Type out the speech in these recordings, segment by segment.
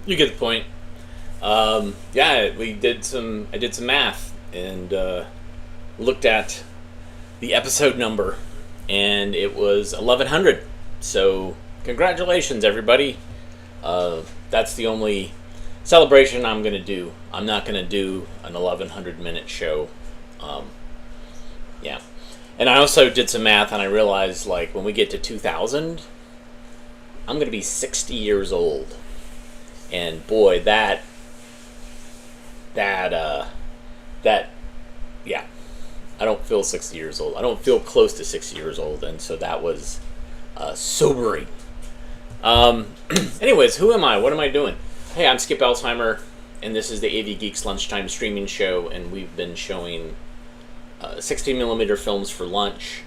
You get the point. Yeah, we did some. I did some math and looked at the episode number, and it was 1100. So congratulations, everybody. That's the only celebration I'm gonna do. I'm not gonna do an 1100-minute show. Yeah, and I also did some math, and I realized like when we get to 2000, I'm gonna be 60 years old, and boy, that yeah, I don't feel 60 years old. I don't feel close to 60 years old, and so that was sobering. Anyways, who am I? What am I doing? Hey, I'm Skip Elsheimer, and this is the AV Geeks Lunchtime Streaming Show, and we've been showing 16mm films for lunch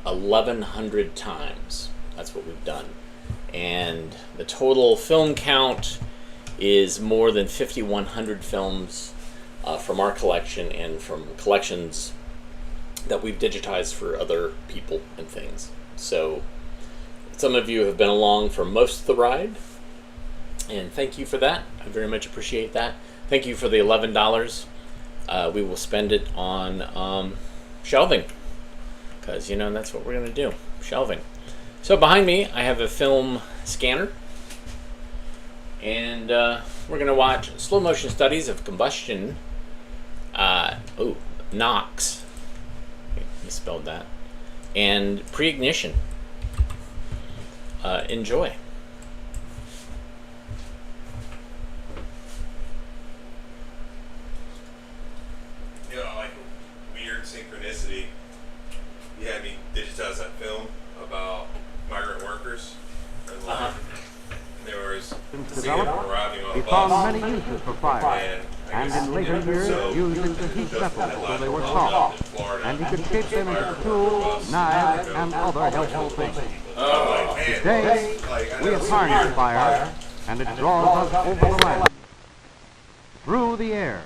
1,100 times. That's what we've done. And the total film count is more than 5,100 films from our collection and from collections that we've digitized for other people and things. So some of you have been along for most of the ride, and thank you for that. I very much appreciate that. Thank you for the $11. We will spend it on shelving, because that's what we're going to do, shelving. So behind me I have a film scanner, and we're going to watch Slow Motion Studies of Combustion. Knox. Okay, misspelled that. And Preignition. Enjoy. Like a weird synchronicity. You had me digitize that film about migrant workers and there was arriving on he a found bus. many uses for fire, and in later years used them to heat metals so they were soft, and he could shape them into tools, knives, and other helpful things. Today, we have harnessed fire, and it draws us over the land, through the air,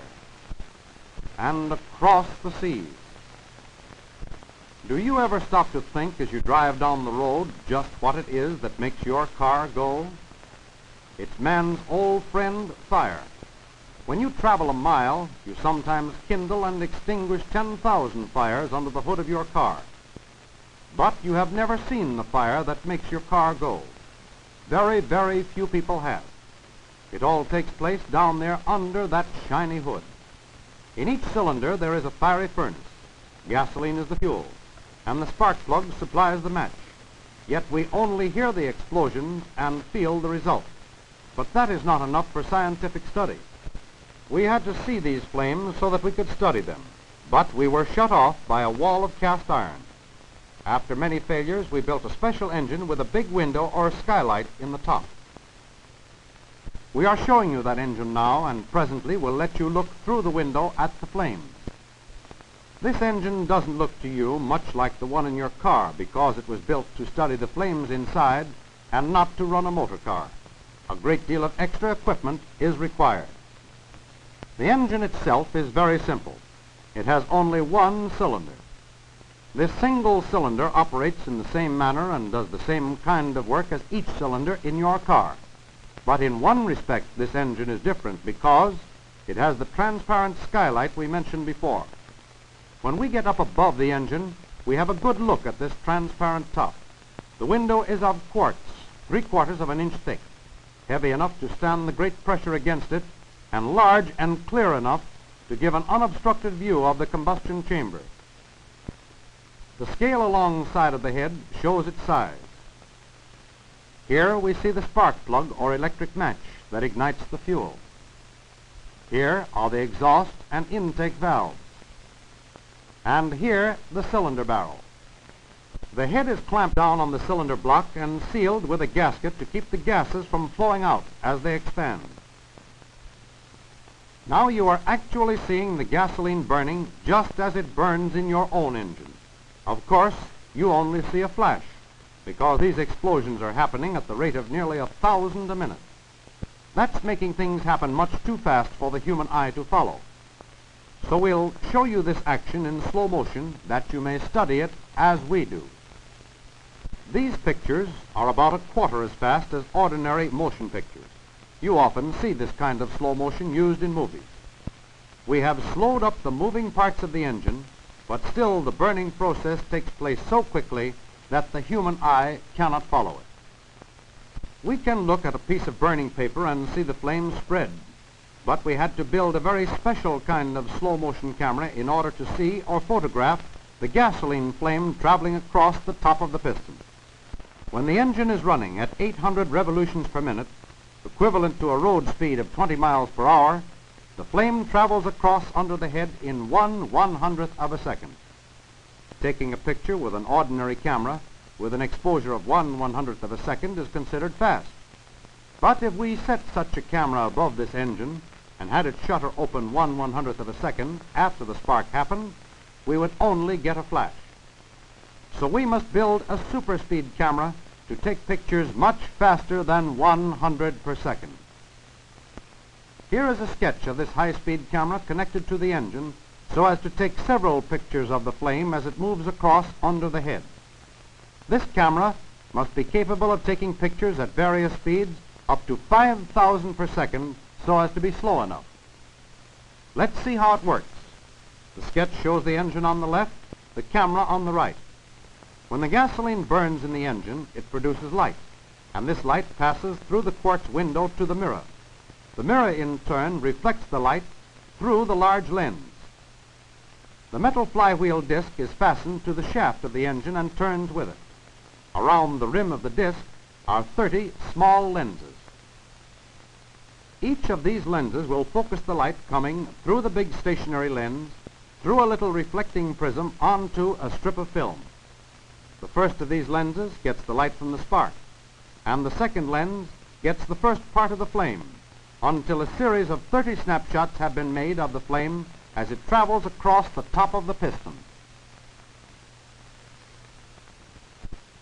and across the seas. Do you ever stop to think as you drive down the road just what it is that makes your car go? It's man's old friend, fire. When you travel a mile, you sometimes kindle and extinguish 10,000 fires under the hood of your car. But you have never seen the fire that makes your car go. Very, very few people have. It all takes place down there under that shiny hood. In each cylinder there is a fiery furnace. Gasoline is the fuel, and the spark plug supplies the match. Yet we only hear the explosions and feel the result. But that is not enough for scientific study. We had to see these flames so that we could study them, but we were shut off by a wall of cast iron. After many failures, we built a special engine with a big window or skylight in the top. We are showing you that engine now, and presently we'll let you look through the window at the flames. This engine doesn't look to you much like the one in your car because it was built to study the flames inside and not to run a motor car. A great deal of extra equipment is required. The engine itself is very simple. It has only one cylinder. This single cylinder operates in the same manner and does the same kind of work as each cylinder in your car. But in one respect, this engine is different because it has the transparent skylight we mentioned before. When we get up above the engine, we have a good look at this transparent top. The window is of quartz, 3/4 of an inch thick, heavy enough to stand the great pressure against it, and large and clear enough to give an unobstructed view of the combustion chamber. The scale alongside of the head shows its size. Here we see the spark plug or electric match that ignites the fuel. Here are the exhaust and intake valves. And here the cylinder barrel. The head is clamped down on the cylinder block and sealed with a gasket to keep the gases from flowing out as they expand. Now you are actually seeing the gasoline burning just as it burns in your own engine. Of course, you only see a flash, because these explosions are happening at the rate of nearly 1,000 a minute. That's making things happen much too fast for the human eye to follow. So we'll show you this action in slow motion that you may study it as we do. These pictures are about 1/4 as fast as ordinary motion pictures. You often see this kind of slow motion used in movies. We have slowed up the moving parts of the engine, but still the burning process takes place so quickly that the human eye cannot follow it. We can look at a piece of burning paper and see the flames spread, but we had to build a very special kind of slow motion camera in order to see or photograph the gasoline flame traveling across the top of the piston. When the engine is running at 800 revolutions per minute, equivalent to a road speed of 20 miles per hour, the flame travels across under the head in 1/100th of a second. Taking a picture with an ordinary camera with an exposure of 1/100th of a second is considered fast. But if we set such a camera above this engine and had its shutter open 1/100th of a second after the spark happened, we would only get a flash. So we must build a super-speed camera to take pictures much faster than 100 per second. Here is a sketch of this high-speed camera connected to the engine so as to take several pictures of the flame as it moves across under the head. This camera must be capable of taking pictures at various speeds up to 5,000 per second so as to be slow enough. Let's see how it works. The sketch shows the engine on the left, the camera on the right. When the gasoline burns in the engine, it produces light, and this light passes through the quartz window to the mirror. The mirror, in turn, reflects the light through the large lens. The metal flywheel disc is fastened to the shaft of the engine and turns with it. Around the rim of the disc are 30 small lenses. Each of these lenses will focus the light coming through the big stationary lens through a little reflecting prism onto a strip of film. The first of these lenses gets the light from the spark, and the second lens gets the first part of the flame, until a series of 30 snapshots have been made of the flame as it travels across the top of the piston.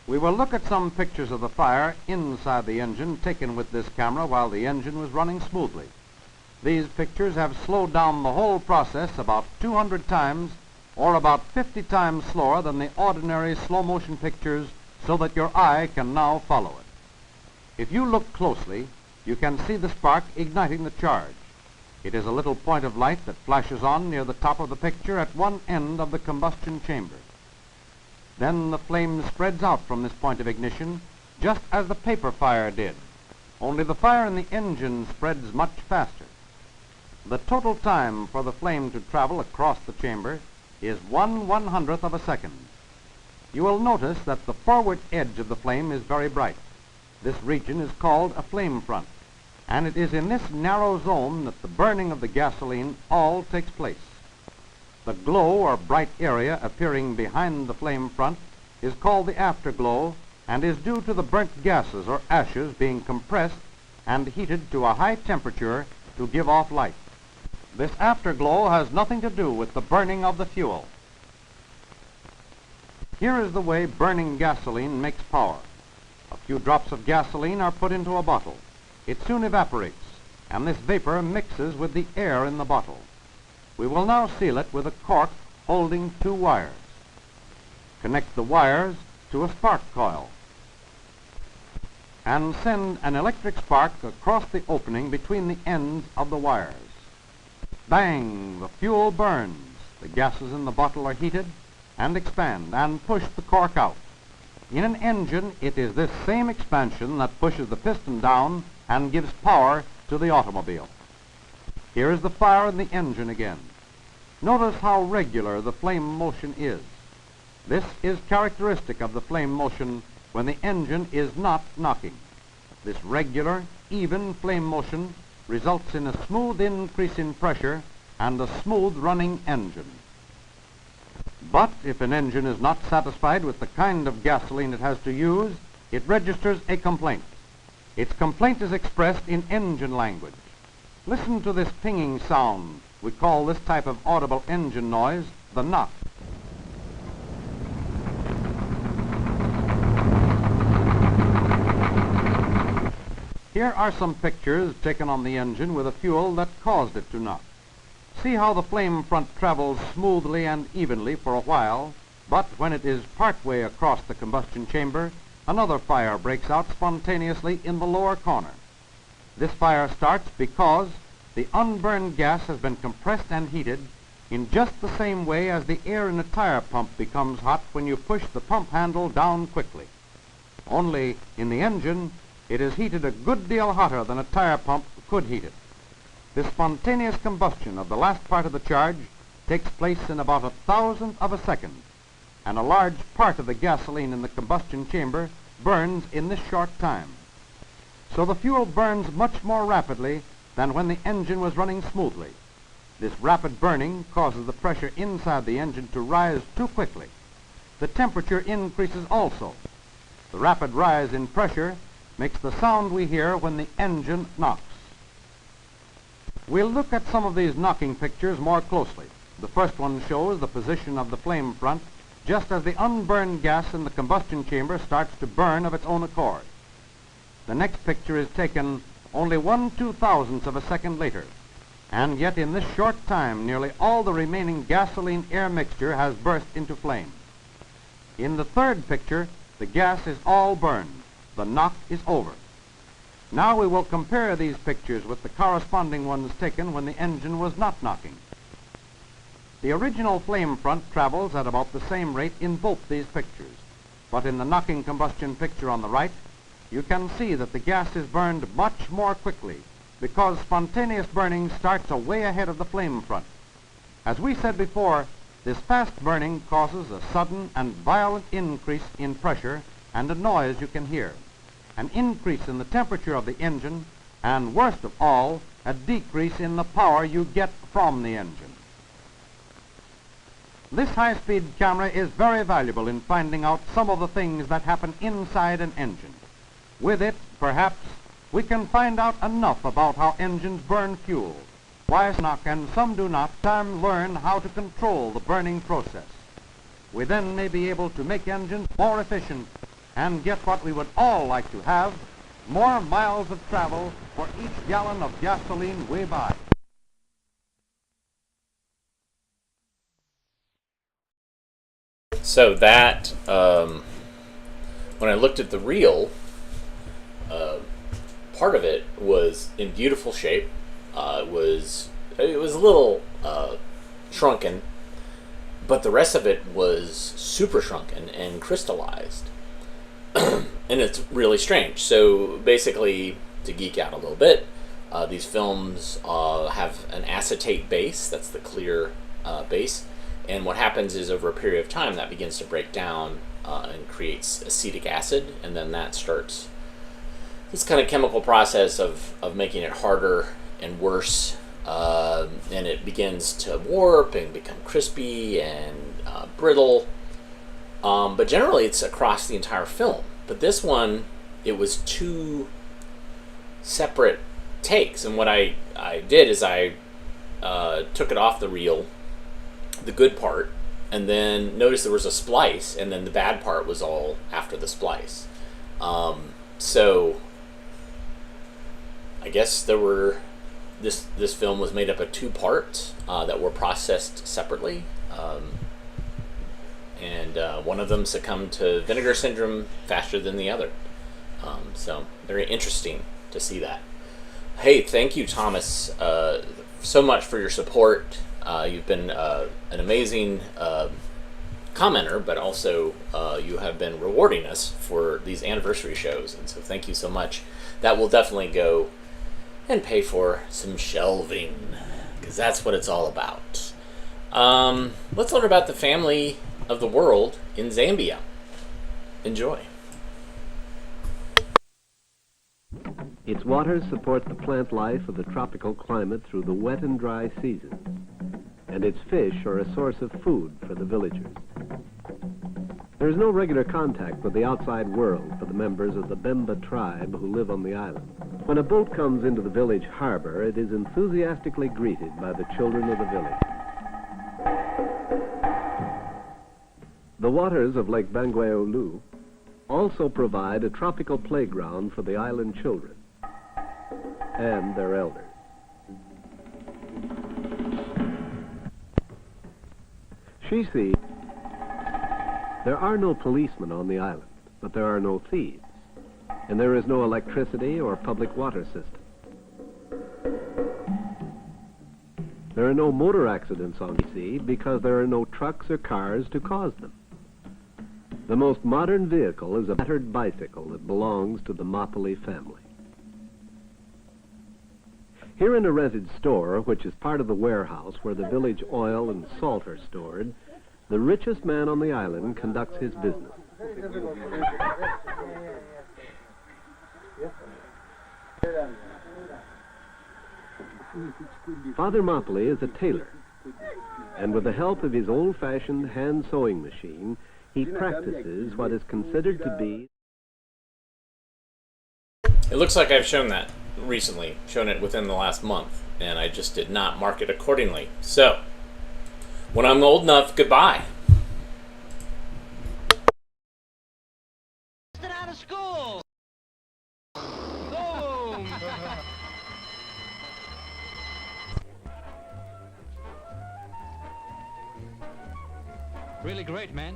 We will look at some pictures of the fire inside the engine taken with this camera while the engine was running smoothly. These pictures have slowed down the whole process about 200 times, or about 50 times slower than the ordinary slow motion pictures, so that your eye can now follow it. If you look closely, you can see the spark igniting the charge. It is a little point of light that flashes on near the top of the picture at one end of the combustion chamber. Then the flame spreads out from this point of ignition, just as the paper fire did, only the fire in the engine spreads much faster. The total time for the flame to travel across the chamber is 1/100th of a second. You will notice that the forward edge of the flame is very bright. This region is called a flame front, and it is in this narrow zone that the burning of the gasoline all takes place. The glow or bright area appearing behind the flame front is called the afterglow and is due to the burnt gases or ashes being compressed and heated to a high temperature to give off light. This afterglow has nothing to do with the burning of the fuel. Here is the way burning gasoline makes power. A few drops of gasoline are put into a bottle. It soon evaporates, and this vapor mixes with the air in the bottle. We will now seal it with a cork holding 2 wires. Connect the wires to a spark coil and send an electric spark across the opening between the ends of the wires. Bang! The fuel burns. The gases in the bottle are heated and expand and push the cork out. In an engine, it is this same expansion that pushes the piston down and gives power to the automobile. Here is the fire in the engine again. Notice how regular the flame motion is. This is characteristic of the flame motion when the engine is not knocking. This regular, even flame motion results in a smooth increase in pressure and a smooth running engine. But if an engine is not satisfied with the kind of gasoline it has to use, it registers a complaint. Its complaint is expressed in engine language. Listen to this pinging sound. We call this type of audible engine noise the knock. Here are some pictures taken on the engine with a fuel that caused it to knock. See how the flame front travels smoothly and evenly for a while, but when it is partway across the combustion chamber, another fire breaks out spontaneously in the lower corner. This fire starts because the unburned gas has been compressed and heated in just the same way as the air in a tire pump becomes hot when you push the pump handle down quickly. Only in the engine, it is heated a good deal hotter than a tire pump could heat it. This spontaneous combustion of the last part of the charge takes place in about 1,000th of a second, and a large part of the gasoline in the combustion chamber burns in this short time. So the fuel burns much more rapidly than when the engine was running smoothly. This rapid burning causes the pressure inside the engine to rise too quickly. The temperature increases also. The rapid rise in pressure makes the sound we hear when the engine knocks. We'll look at some of these knocking pictures more closely. The first one shows the position of the flame front just as the unburned gas in the combustion chamber starts to burn of its own accord. The next picture is taken only 1/2000th of a second later, and yet in this short time nearly all the remaining gasoline-air mixture has burst into flame. In the third picture, the gas is all burned. The knock is over. Now we will compare these pictures with the corresponding ones taken when the engine was not knocking. The original flame front travels at about the same rate in both these pictures, but in the knocking combustion picture on the right, you can see that the gas is burned much more quickly because spontaneous burning starts away ahead of the flame front. As we said before, this fast burning causes a sudden and violent increase in pressure and a noise you can hear, an increase in the temperature of the engine, and worst of all, a decrease in the power you get from the engine. This high-speed camera is very valuable in finding out some of the things that happen inside an engine. With it, perhaps, we can find out enough about how engines burn fuel, why some knock and some do not, and learn how to control the burning process. We then may be able to make engines more efficient and get what we would all like to have, more miles of travel for each gallon of gasoline we buy. So that, when I looked at the reel, part of it was in beautiful shape. It was a little shrunken, but the rest of it was super shrunken and crystallized. And it's really strange. So basically, to geek out a little bit, these films have an acetate base. That's the clear base. And what happens is over a period of time that begins to break down and creates acetic acid, and then that starts this kind of chemical process of making it harder and worse, and it begins to warp and become crispy and brittle. But generally it's across the entire film. But this one, it was two separate takes, and what I did is I took it off the reel, the good part, and then noticed there was a splice, and then the bad part was all after the splice. So I guess there were this film was made up of two parts that were processed separately, and one of them succumbed to vinegar syndrome faster than the other. So very interesting to see that. Hey, thank you, Thomas, so much for your support. You've been an amazing commenter, but also you have been rewarding us for these anniversary shows, and so thank you so much. That will definitely go and pay for some shelving, because that's what it's all about. Let's learn about the family of the world in Zambia. Enjoy. Its waters support the plant life of the tropical climate through the wet and dry seasons, and its fish are a source of food for the villagers. There is no regular contact with the outside world for the members of the Bemba tribe who live on the island. When a boat comes into the village harbor, it is enthusiastically greeted by the children of the village. The waters of Lake Bangweolu also provide a tropical playground for the island children and their elders. She sees there are no policemen on the island, but there are no thieves, and there is no electricity or public water system. There are no motor accidents on the sea because there are no trucks or cars to cause them. The most modern vehicle is a battered bicycle that belongs to the Motley family. Here in a rented store, which is part of the warehouse where the village oil and salt are stored, the richest man on the island conducts his business. Father Motley is a tailor, and with the help of his old-fashioned hand sewing machine, he practices what is considered to be... It looks like I've shown that recently, shown it within the last month, and I just did not mark it accordingly. So, when I'm old enough, goodbye. Out of school. Boom. Really great, man.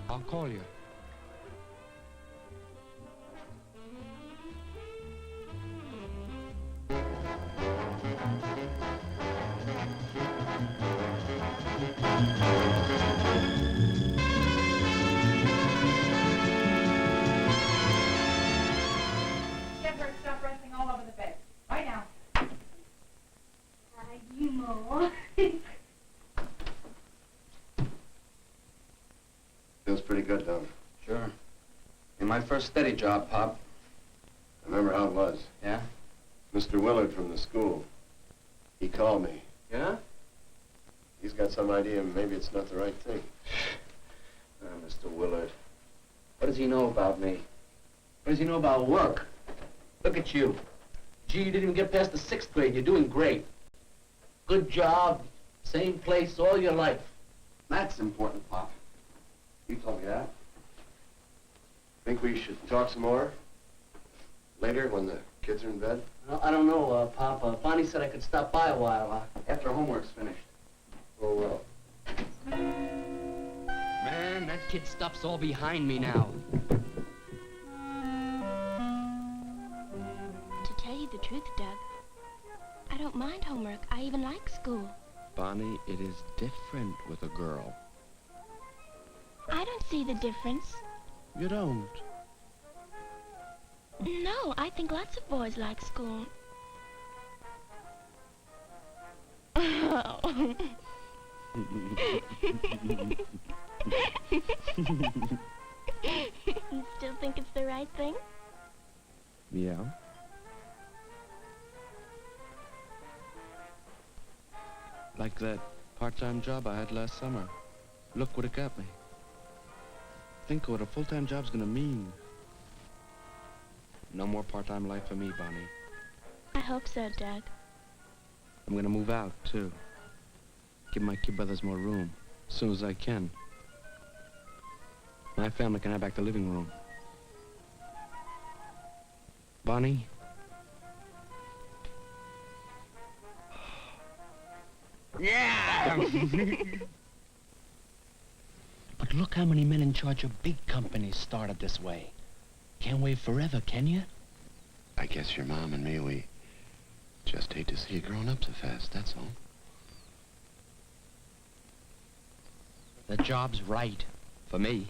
I'll call you. Get her to stop wrestling all over the bed. Right now. You know. Feels pretty good, don't it? Sure. In my first steady job, Pop. I remember how it was. Yeah? Mr. Willard from the school. He called me. Yeah? He's got some idea maybe it's not the right thing. Mr. Willard. What does he know about me? What does he know about work? Look at you. Gee, you didn't even get past the 6th grade. You're doing great. Good job, same place all your life. That's important, Pop. You told me that. Think we should talk some more? Later, when the kids are in bed? Well, I don't know, Pop. Bonnie said I could stop by a while after homework's finished. Oh, well. Man, that kid stuff's all behind me now. To tell you the truth, Doug, I don't mind homework. I even like school. Bonnie, it is different with a girl. I don't see the difference. You don't? No, I think lots of boys like school. Oh. You still think it's the right thing? Yeah. Like that part-time job I had last summer. Look what it got me. Think of what a full-time job's gonna mean. No more part-time life for me, Bonnie. I hope so, Doug. I'm gonna move out, too. Give my kid brothers more room, as soon as I can. My family can have back the living room. Bonnie? Yeah! But look how many men in charge of big companies started this way. Can't wait forever, can you? I guess your mom and me, we just hate to see you growing up so fast, that's all. The job's right, for me.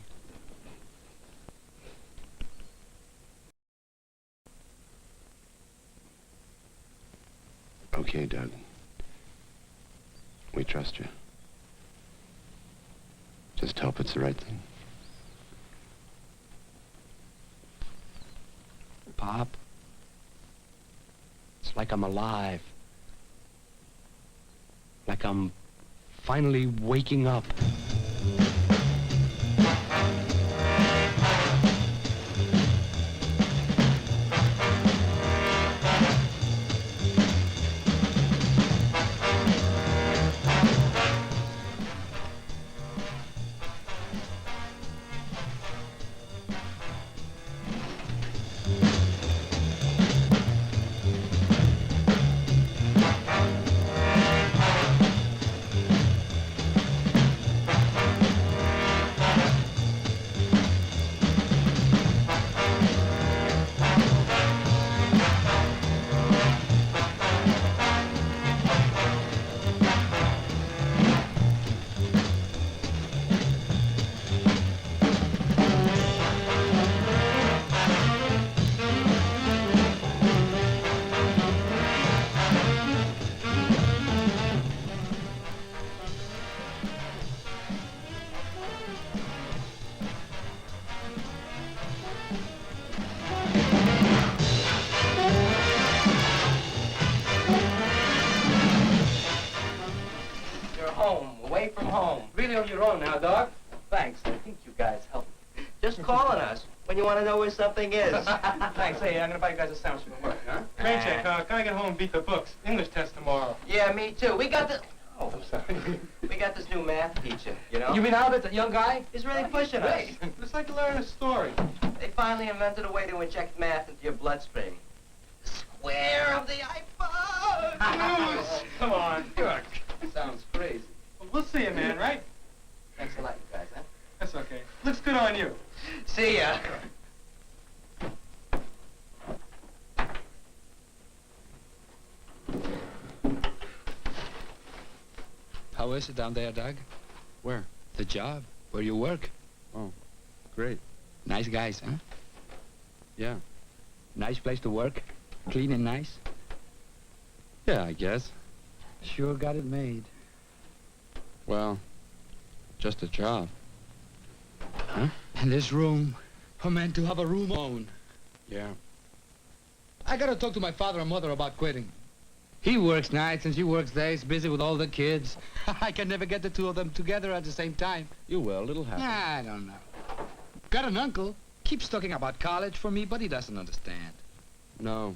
Okay, Doug. We trust you. Just hope it's the right thing. Pop, it's like I'm alive. Like I'm finally waking up. Really on your own now, dog? Thanks. I think you guys helped me. Just calling us when you want to know where something is. Thanks. Hey, I'm going to buy you guys a sandwich from work, huh? Train check. Can I get home and beat the books? English test tomorrow. Yeah, me too. We got the... Oh, I'm sorry. We got this new math teacher, you know? You mean Albert, that young guy? He's really pushing us. It's like to learn a story. They finally invented a way to inject math into your bloodstream. The square of the iPhone! Come on. Look. Sounds crazy. Well, we'll see you, man, right? Thanks a lot, you guys, huh? That's okay. Looks good on you. See ya. How is it down there, Doug? Where? The job, where you work. Oh, great. Nice guys, huh? Yeah. Nice place to work. Clean and nice. Yeah, I guess. Sure got it made. Well, just a job. Huh? And this room. For man to have a room own. Yeah. I gotta talk to my father and mother about quitting. He works nights and she works days, busy with all the kids. I can never get the two of them together at the same time. You will. It'll happen. I don't know. Got an uncle. Keeps talking about college for me, but he doesn't understand. No.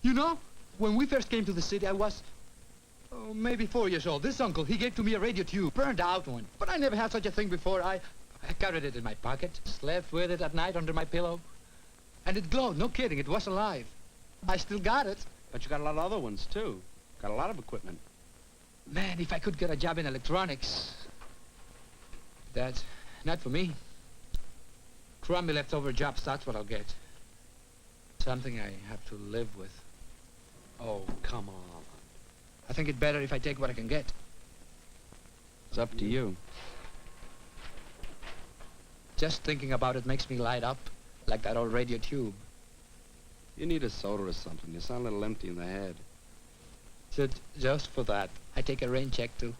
You know, when we first came to the city, I was maybe 4 years old. This uncle, he gave to me a radio tube, burned out one. But I never had such a thing before. I carried it in my pocket, slept with it at night under my pillow. And it glowed, no kidding, it was alive. I still got it. But you got a lot of other ones, too. Got a lot of equipment. Man, if I could get a job in electronics. That's not for me. Crummy leftover jobs, that's what I'll get. Something I have to live with. Oh, come on. I think it better if I take what I can get. It's up to you. Just thinking about it makes me light up, like that old radio tube. You need a soda or something. You sound a little empty in the head. Just for that, I take a rain check, too.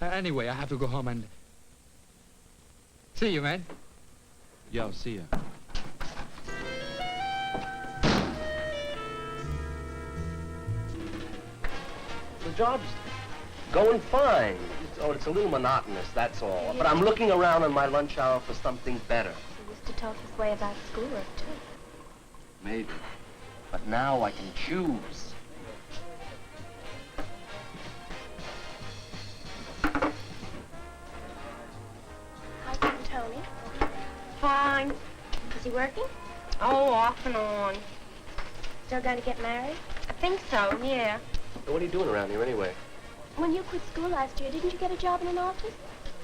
Anyway, I have to go home and... See you, man. Yeah, I'll see ya. The job's going fine. It's a little monotonous, that's all. But I'm looking around in my lunch hour for something better. He used to talk this way about schoolwork, too. Maybe. But now I can choose. How's Uncle Tony? Fine. Is he working? Oh, off and on. Still got to get married? I think so, yeah. So what are you doing around here anyway? When you quit school last year, didn't you get a job in an office?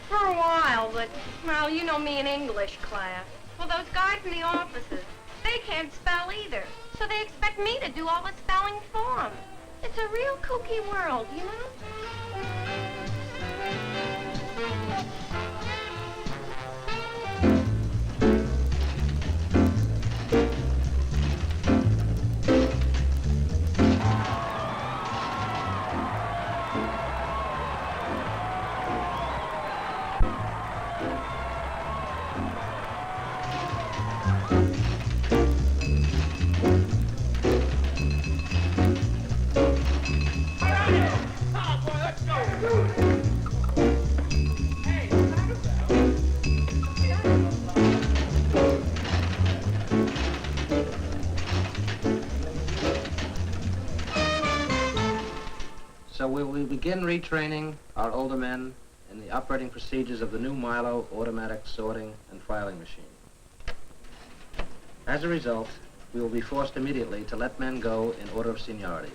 For a while, but, well, you know me in English class. Well, those guys in the offices, they can't spell either. So they expect me to do all the spelling for them. It's a real kooky world, you know? So we will begin retraining our older men in the operating procedures of the new Milo automatic sorting and filing machine. As a result, we will be forced immediately to let men go in order of seniority.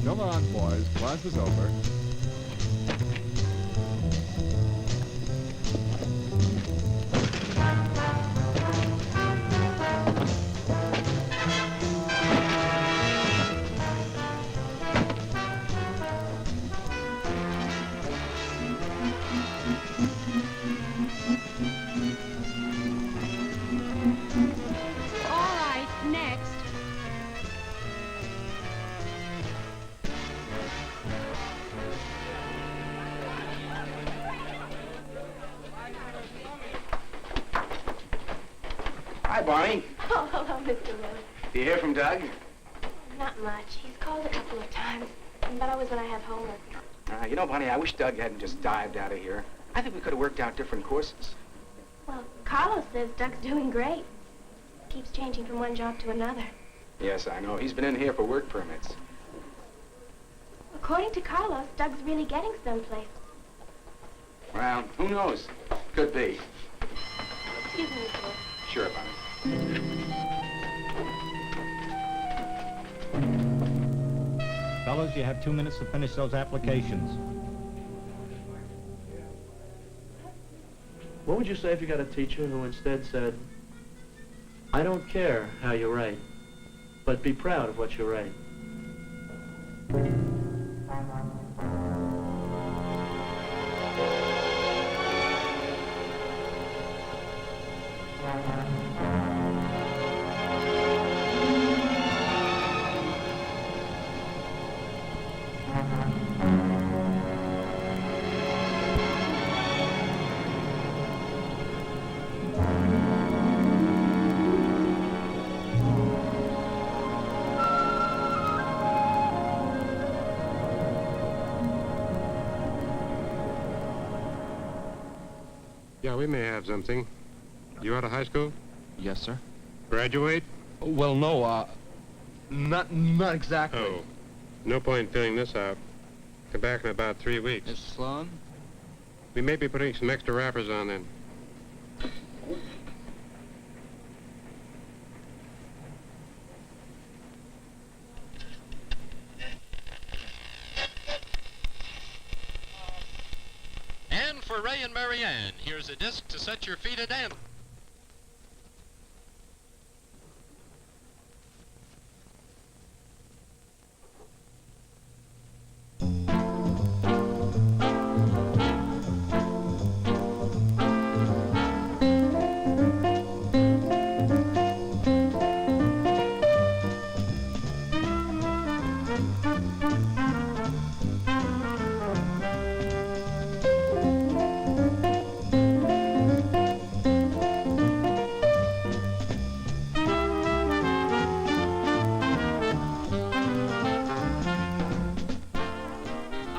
Come on, boys. Class is over. Hi, Barney. Oh, hello, Mr. Willard. Do you hear from Doug? Not much. He's called a couple of times, but always when I have homework. You know, Barney, I wish Doug hadn't just dived out of here. I think we could have worked out different courses. Well, Carlos says Doug's doing great. Keeps changing from one job to another. Yes, I know. He's been in here for work permits. According to Carlos, Doug's really getting someplace. Well, who knows? Could be. Excuse me, Mr. Willard. Sure, Barney. Fellows, you have 2 minutes to finish those applications. What would you say if you got a teacher who instead said, I don't care how you write, but be proud of what you write? Yeah, we may have something. You out of high school? Yes, sir. Graduate? Well, no, not exactly. Oh. No point filling this out. Come back in about 3 weeks. Mr. Sloan? We may be putting some extra wrappers on then. And for Ray and Marianne, here's a disc to set your feet a dancing.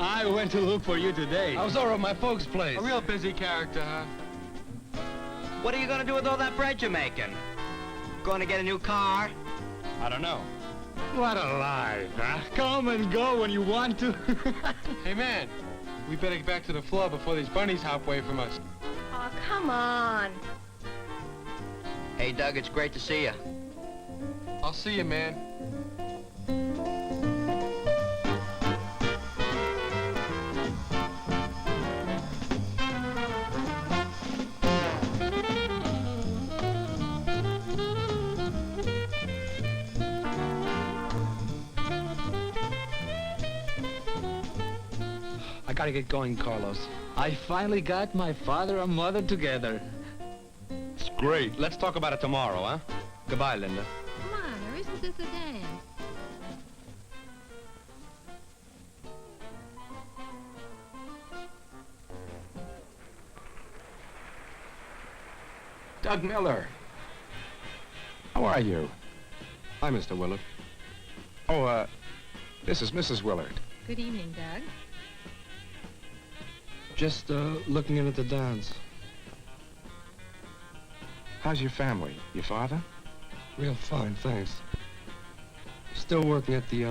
I went to look for you today. I was over at my folks' place. A real busy character, huh? What are you gonna do with all that bread you're making? Going to get a new car? I don't know. What a life, huh? Come and go when you want to. Hey, man, we better get back to the floor before these bunnies hop away from us. Oh, come on. Hey, Doug, it's great to see you. I'll see you, man. I gotta get going, Carlos. I finally got my father and mother together. It's great. Let's talk about it tomorrow, huh? Goodbye, Linda. Come on, or isn't this a dance? Doug Miller. How are you? Hi, Mr. Willard. Oh, this is Mrs. Willard. Good evening, Doug. Just, looking in at the dance. How's your family? Your father? Real fine, thanks. Still working at the,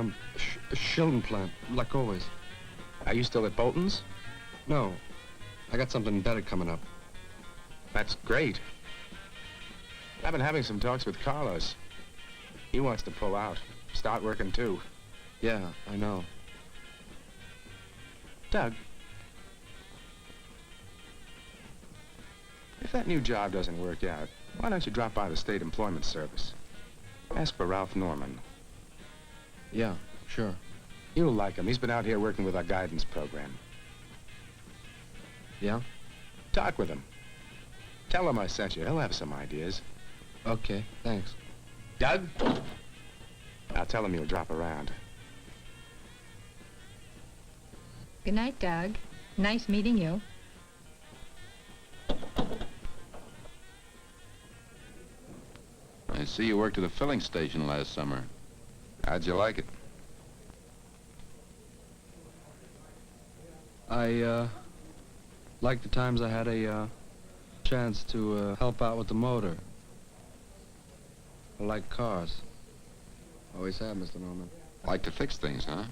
Shilton plant, like always. Are you still at Bolton's? No. I got something better coming up. That's great. I've been having some talks with Carlos. He wants to pull out. Start working, too. Yeah, I know. Doug, if that new job doesn't work out, why don't you drop by the State Employment Service? Ask for Ralph Norman. Yeah, sure. You'll like him. He's been out here working with our guidance program. Yeah? Talk with him. Tell him I sent you. He'll have some ideas. Okay, thanks. Doug? I'll tell him you'll drop around. Good night, Doug. Nice meeting you. see you worked at a filling station last summer. How'd you like it? I, liked the times I had a, chance to, help out with the motor. I like cars. Always have, Mr. Norman. Like to fix things, huh?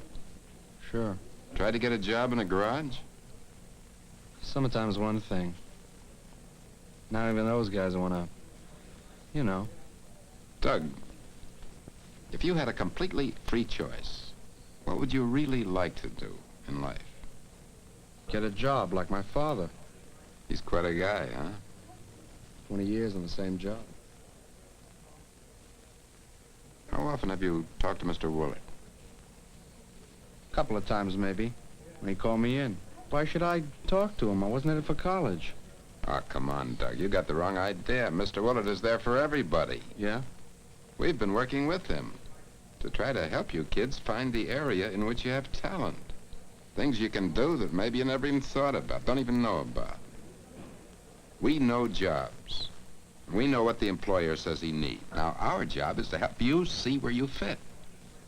Sure. Try to get a job in a garage? Summertime's one thing. Not even those guys want to, you know. Doug, if you had a completely free choice, what would you really like to do in life? Get a job like my father. He's quite a guy, huh? 20 years on the same job. How often have you talked to Mr. Willard? A couple of times, maybe, when he called me in. Why should I talk to him? I wasn't headed for college. Oh, come on, Doug. You got the wrong idea. Mr. Willard is there for everybody. Yeah? We've been working with him to try to help you kids find the area in which you have talent. Things you can do that maybe you never even thought about, don't even know about. We know jobs. We know what the employer says he needs. Now, our job is to help you see where you fit.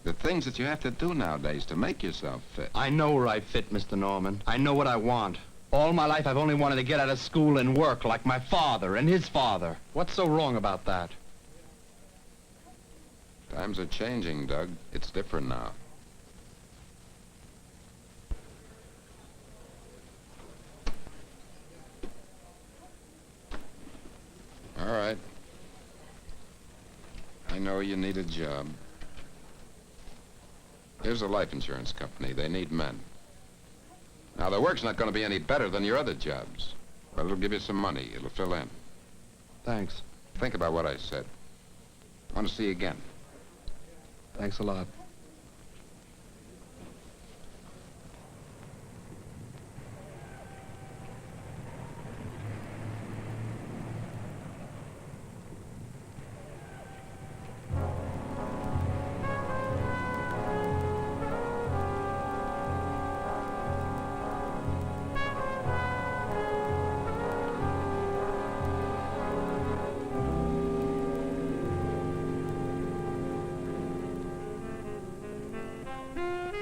The things that you have to do nowadays to make yourself fit. I know where I fit, Mr. Norman. I know what I want. All my life, I've only wanted to get out of school and work like my father and his father. What's so wrong about that? Times are changing, Doug. It's different now. All right. I know you need a job. Here's a life insurance company. They need men. Now, the work's not going to be any better than your other jobs, but it'll give you some money. It'll fill in. Thanks. Think about what I said. I want to see you again. Thanks a lot.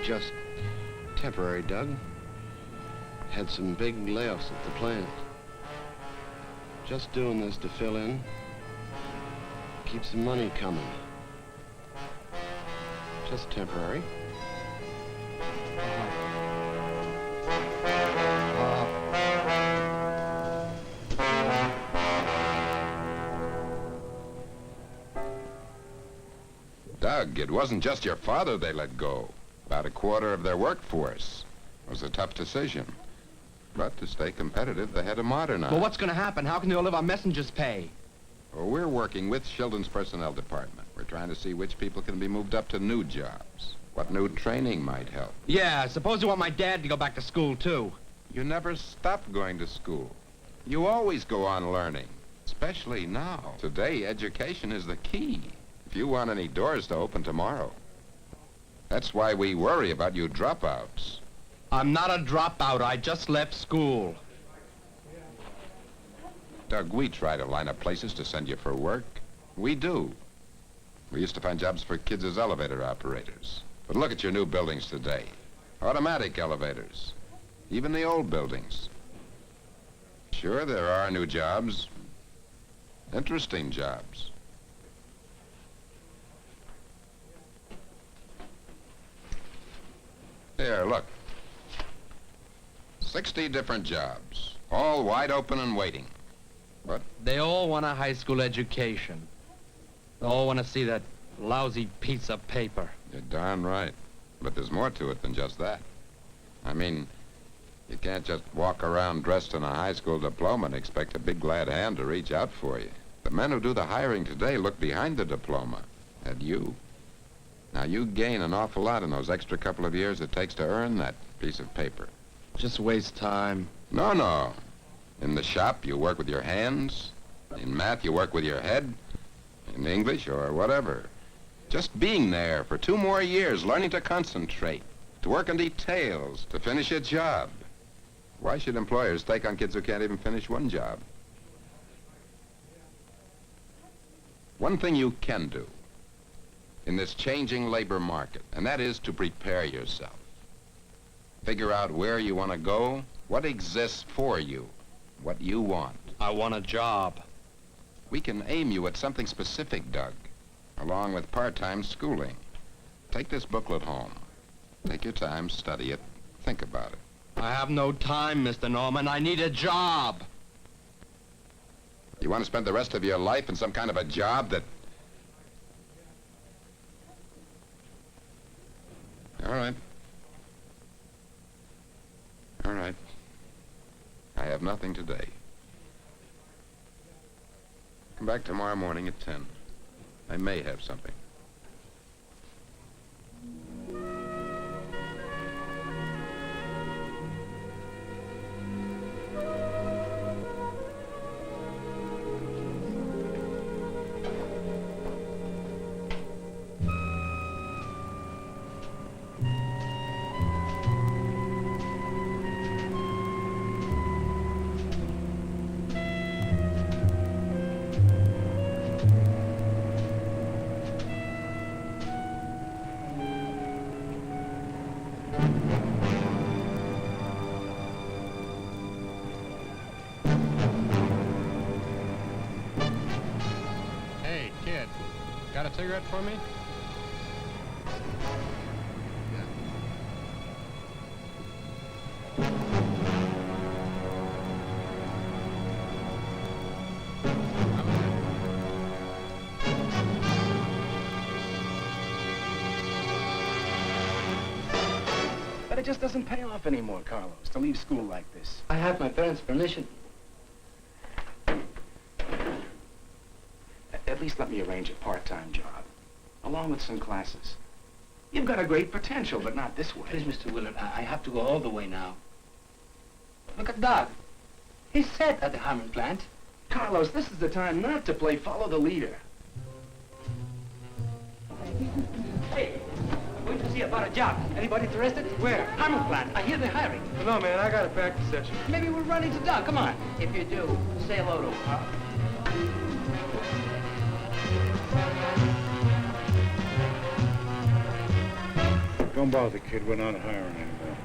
Just temporary, Doug. Had some big layoffs at the plant. Just doing this to fill in. Keep some money coming. Just temporary. Doug, it wasn't just your father they let go. About a quarter of their workforce. It was a tough decision. But to stay competitive, they had to modernize. Well, what's going to happen? How can they all live on messenger's pay? Well, we're working with Sheldon's personnel department. We're trying to see which people can be moved up to new jobs. What new training might help. Yeah, suppose you want my dad to go back to school, too. You never stop going to school. You always go on learning, especially now. Today, education is the key. If you want any doors to open tomorrow. That's why we worry about you dropouts. I'm not a dropout. I just left school. Doug, we try to line up places to send you for work. We do. We used to find jobs for kids as elevator operators. But look at your new buildings today. Automatic elevators. Even the old buildings. Sure, there are new jobs. Interesting jobs. Here, look. 60 different jobs, all wide open and waiting. What? They all want a high school education. They all want to see that lousy piece of paper. You're darn right. But there's more to it than just that. I mean, you can't just walk around dressed in a high school diploma and expect a big glad hand to reach out for you. The men who do the hiring today look behind the diploma at you. Now, you gain an awful lot in those extra couple of years it takes to earn that piece of paper. Just waste time. No, no. In the shop, you work with your hands. In math, you work with your head. In English or whatever. Just being there for 2 more years, learning to concentrate, to work on details, to finish a job. Why should employers take on kids who can't even finish one job? one thing you can do in this changing labor market, and that is to prepare yourself. Figure out where you want to go, what exists for you, what you want. I want a job. We can aim you at something specific, Doug, along with part-time schooling. Take this booklet home. Take your time, study it, think about it. I have no time, Mr. Norman. I need a job. You want to spend the rest of your life in some kind of a job that... All right. All right. I have nothing today. Come back tomorrow morning at 10. I may have something. Got a cigarette for me? But it just doesn't pay off anymore, Carlos, to leave school like this. I have my parents' permission. At least let me arrange a part-time job, along with some classes. You've got a great potential, but not this way. Please, Mr. Willard, I have to go all the way now. Look at Doug. He's set at the Harmon plant. Carlos, this is the time not to play follow the leader. Hey, I'm going to see about a job. Anybody interested? Where? Harmon plant. I hear they're hiring. No, man, I got a practice session. Maybe we'll run into Doug. Come on. If you do, say hello to him. Don't bother, kid. We're not hiring anymore.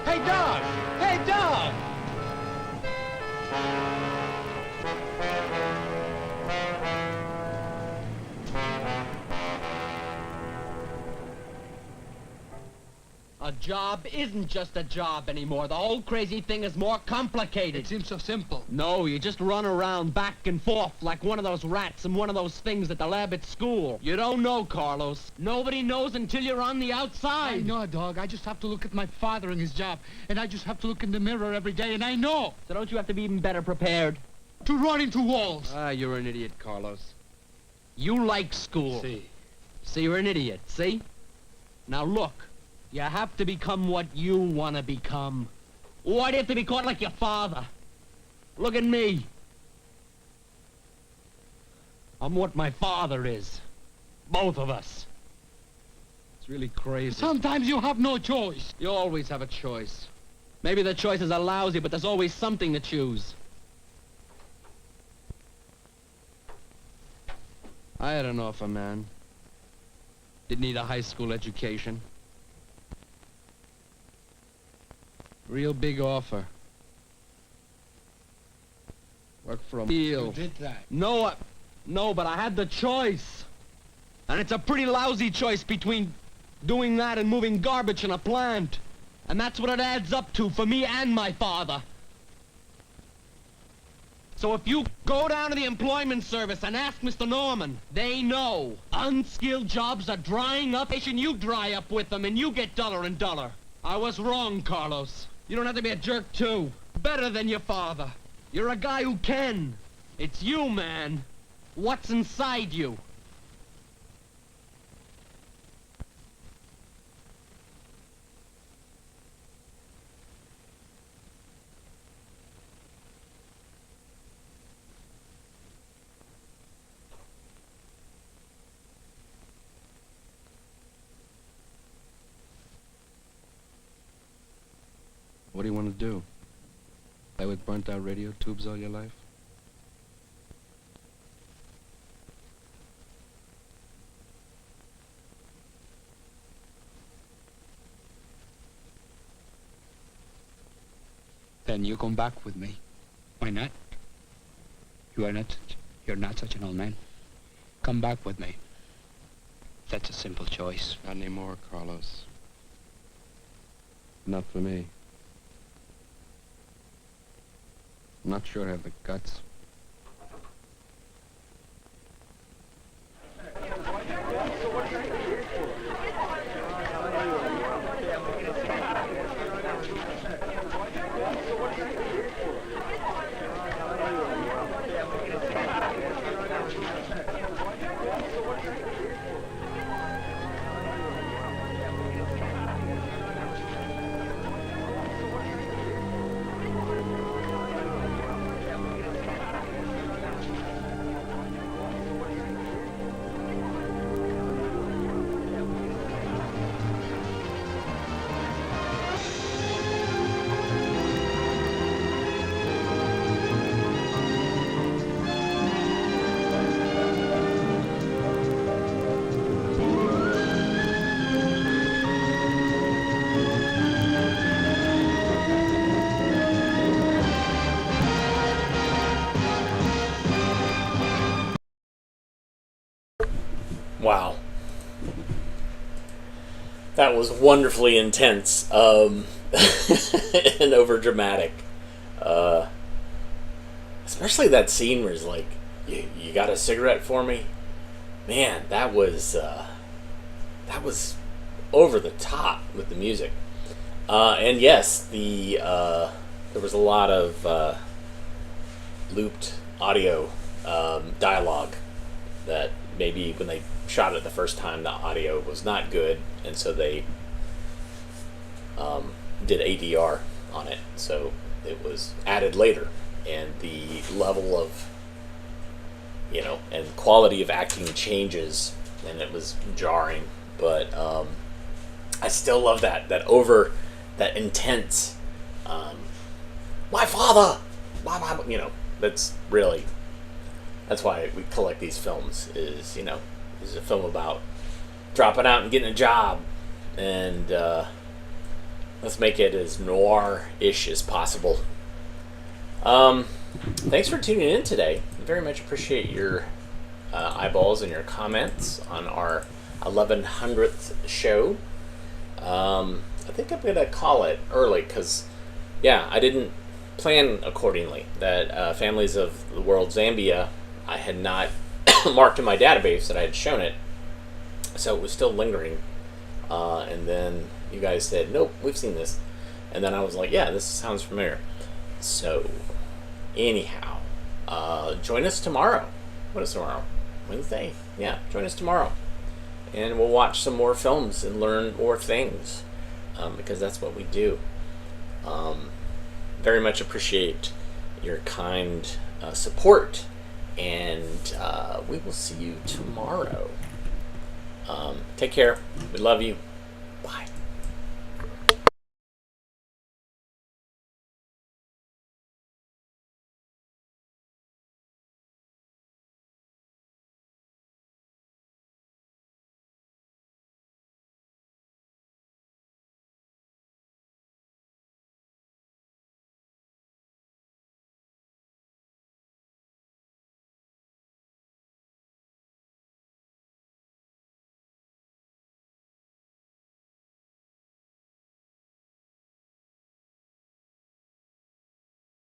Hey, Doug! Hey, Doug! A job isn't just a job anymore. The whole crazy thing is more complicated. It seems so simple. No, you just run around back and forth like one of those rats in one of those things at the lab at school. You don't know, Carlos. Nobody knows until you're on the outside. I know, dog. I just have to look at my father and his job, and I just have to look in the mirror every day, and I know. So don't you have to be even better prepared? To run into walls. Ah, you're an idiot, Carlos. You like school. See, you're an idiot, see? Now look. You have to become what you want to become. Why do you have to be caught like your father? Look at me. I'm what my father is. Both of us. It's really crazy. Sometimes you have no choice. You always have a choice. Maybe the choices are lousy, but there's always something to choose. I had an offer, man. Didn't need a high school education. Real big offer. Work for a deal. You did that. No, but I had the choice. And it's a pretty lousy choice between doing that and moving garbage in a plant. And that's what it adds up to for me and my father. So if you go down to the employment service and ask Mr. Norman, they know unskilled jobs are drying up, and you dry up with them and you get duller and duller. I was wrong, Carlos. You don't have to be a jerk, too. Better than your father. You're a guy who can. It's you, man. What's inside you? What do you want to do? Play with burnt-out radio tubes all your life? Then you come back with me. Why not? You're not such an old man. Come back with me. That's a simple choice. Not anymore, Carlos. Not for me. I'm not sure I have the guts. Wow. That was wonderfully intense, and overdramatic. Especially that scene where he's like, you got a cigarette for me? Man, that was over the top with the music. And yes, there was a lot of looped audio dialogue that maybe when they shot it the first time, the audio was not good, and so they did ADR on it, so it was added later, and the level of, and quality of acting changes, and it was jarring, but I still love that intense, my father, that's why we collect these films, is a film about dropping out and getting a job, and let's make it as noir-ish as possible. Thanks for tuning in today. I very much appreciate your eyeballs and your comments on our 1100th show. I think I'm going to call it early because, I didn't plan accordingly. That Families of the World Zambia, I had not marked in my database that I had shown it, so it was still lingering, and then you guys said, nope, we've seen this, and then I was like, yeah, this sounds familiar. So anyhow, join us tomorrow. What is tomorrow? Wednesday? Yeah, join us tomorrow, and we'll watch some more films and learn more things, because that's what we do. Very much appreciate your kind support, and we will see you tomorrow. Take care. We love you. Bye.